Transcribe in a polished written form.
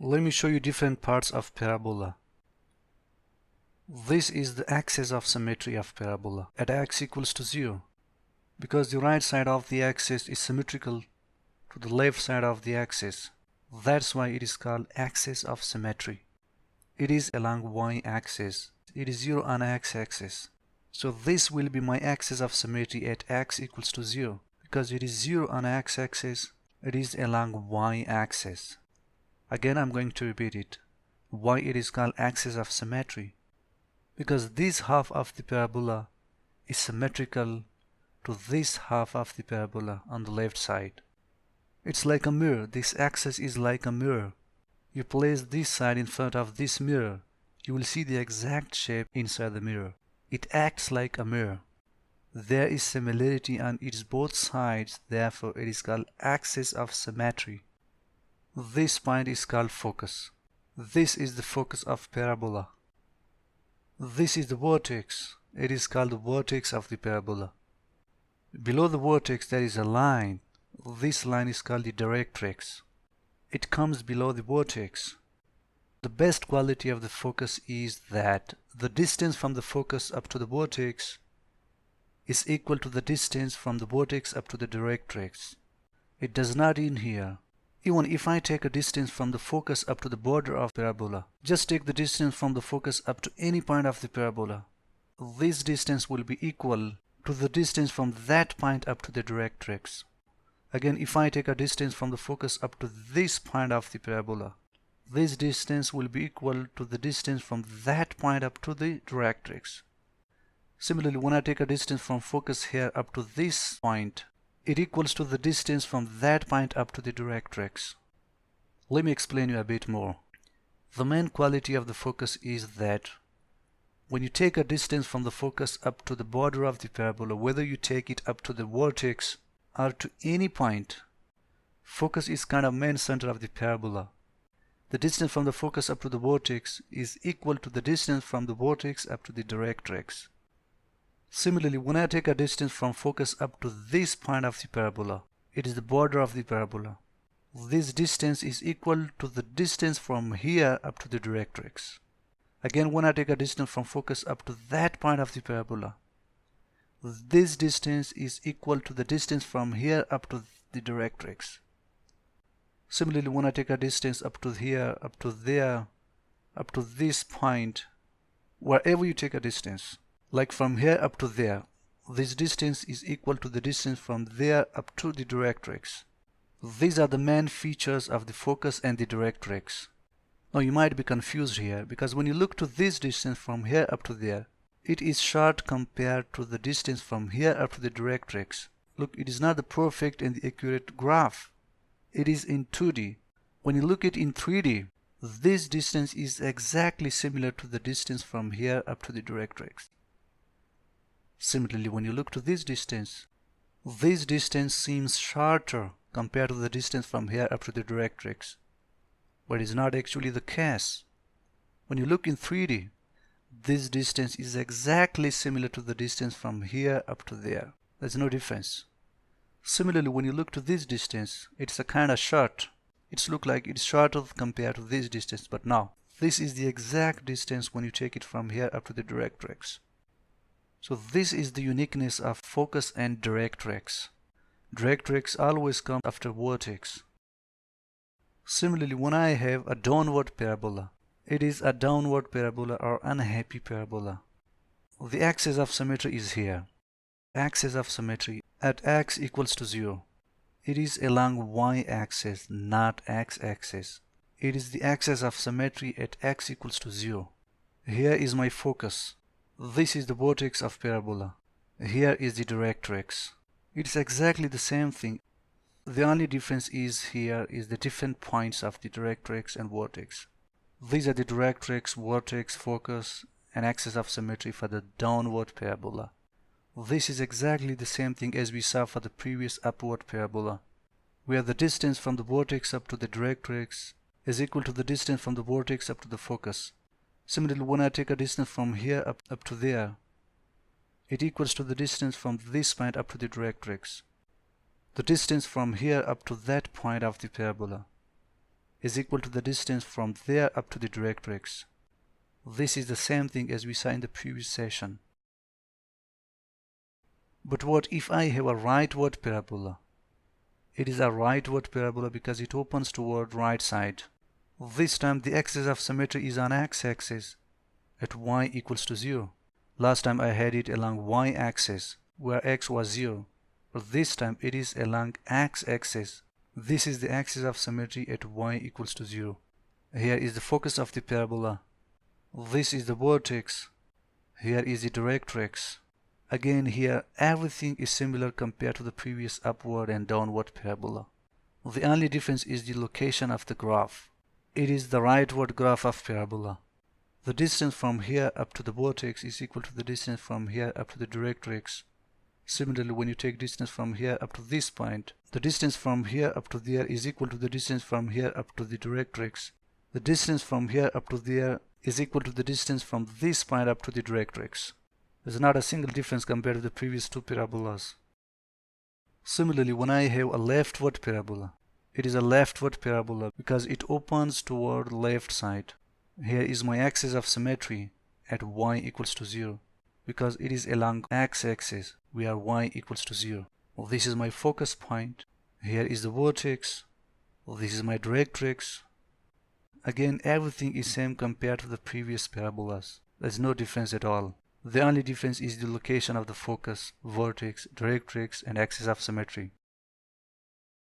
Let me show you different parts of parabola. This is the axis of symmetry of parabola at x equals to 0. Because the right side of the axis is symmetrical to the left side of the axis, that's why it is called axis of symmetry. It is along y-axis. It is 0 on x-axis. So this will be my axis of symmetry at x equals to 0. Because it is 0 on x-axis, it is along y-axis. Again, I'm going to repeat it. Why it is called axis of symmetry? Because this half of the parabola is symmetrical to this half of the parabola on the left side. It's like a mirror. This axis is like a mirror. You place this side in front of this mirror, you will see the exact shape inside the mirror. It acts like a mirror. There is similarity on its both sides, therefore it is called axis of symmetry. This point is called focus. This is the focus of parabola. This is the vertex. It is called the vertex of the parabola. Below the vertex there is a line. This line is called the directrix. It comes below the vertex. The best quality of the focus is that the distance from the focus up to the vertex is equal to the distance from the vertex up to the directrix. It does not end here. Even if I take a distance from the focus up to the border of parabola, just take the distance from the focus up to any point of the parabola. This distance will be equal to the distance from that point up to the directrix. Again, if I take a distance from the focus up to this point of the parabola, this distance will be equal to the distance from that point up to the directrix. Similarly, when I take a distance from focus here up to this point, it equals to the distance from that point up to the directrix. Let me explain you a bit more. The main quality of the focus is that when you take a distance from the focus up to the border of the parabola, whether you take it up to the vertex or to any point, focus is kind of main center of the parabola. The distance from the focus up to the vertex is equal to the distance from the vertex up to the directrix. Similarly, when I take a distance from focus up to this point of the parabola, it is the border of the parabola. This distance is equal to the distance from here up to the directrix. Again, when I take a distance from focus up to that point of the parabola, this distance is equal to the distance from here up to the directrix. Similarly, when I take a distance up to here, up to there, up to this point, wherever you take a distance, like from here up to there, this distance is equal to the distance from there up to the directrix. These are the main features of the focus and the directrix. Now you might be confused here because when you look to this distance from here up to there, it is short compared to the distance from here up to the directrix. Look, it is not the perfect and the accurate graph. It is in 2D. When you look at it in 3D, this distance is exactly similar to the distance from here up to the directrix. Similarly, when you look to this distance seems shorter compared to the distance from here up to the directrix. But it is not actually the case. When you look in 3D, this distance is exactly similar to the distance from here up to there. There's no difference. Similarly, when you look to this distance, it's a kind of short. It's look like it's shorter compared to this distance, but now this is the exact distance when you take it from here up to the directrix. So this is the uniqueness of focus and directrix. Directrix always comes after vertex. Similarly, when I have a downward parabola, it is a downward parabola or unhappy parabola. The axis of symmetry is here. Axis of symmetry at x equals to 0. It is along y-axis, not x-axis. It is the axis of symmetry at x equals to 0. Here is my focus. This is the vertex of parabola. Here is the directrix. It's exactly the same thing. The only difference is here is the different points of the directrix and vertex. These are the directrix, vertex, focus, and axis of symmetry for the downward parabola. This is exactly the same thing as we saw for the previous upward parabola, where the distance from the vertex up to the directrix is equal to the distance from the vertex up to the focus. Similarly, when I take a distance from here up to there, it equals to the distance from this point up to the directrix. The distance from here up to that point of the parabola is equal to the distance from there up to the directrix. This is the same thing as we saw in the previous session. But what if I have a rightward parabola? It is a rightward parabola because it opens toward right side. This time the axis of symmetry is on x-axis at y equals to 0. Last time I had it along y-axis where x was 0. But this time it is along x-axis. This is the axis of symmetry at y equals to 0. Here is the focus of the parabola. This is the vertex. Here is the directrix. Again here everything is similar compared to the previous upward and downward parabola. The only difference is the location of the graph. It is the rightward graph of parabola. The distance from here up to the vertex is equal to the distance from here up to the directrix. Similarly, when you take distance from here up to this point, the distance from here up to there is equal to the distance from here up to the directrix. The distance from here up to there is equal to the distance from this point up to the directrix. There is not a single difference compared to the previous two parabolas. Similarly, when I have a leftward parabola, it is a leftward parabola because it opens toward left side. Here is my axis of symmetry at y equals to 0 because it is along x-axis where y equals to 0. Well, this is my focus point. Here is the vertex. Well, this is my directrix. Again, everything is same compared to the previous parabolas. There is no difference at all. The only difference is the location of the focus, vertex, directrix, and axis of symmetry.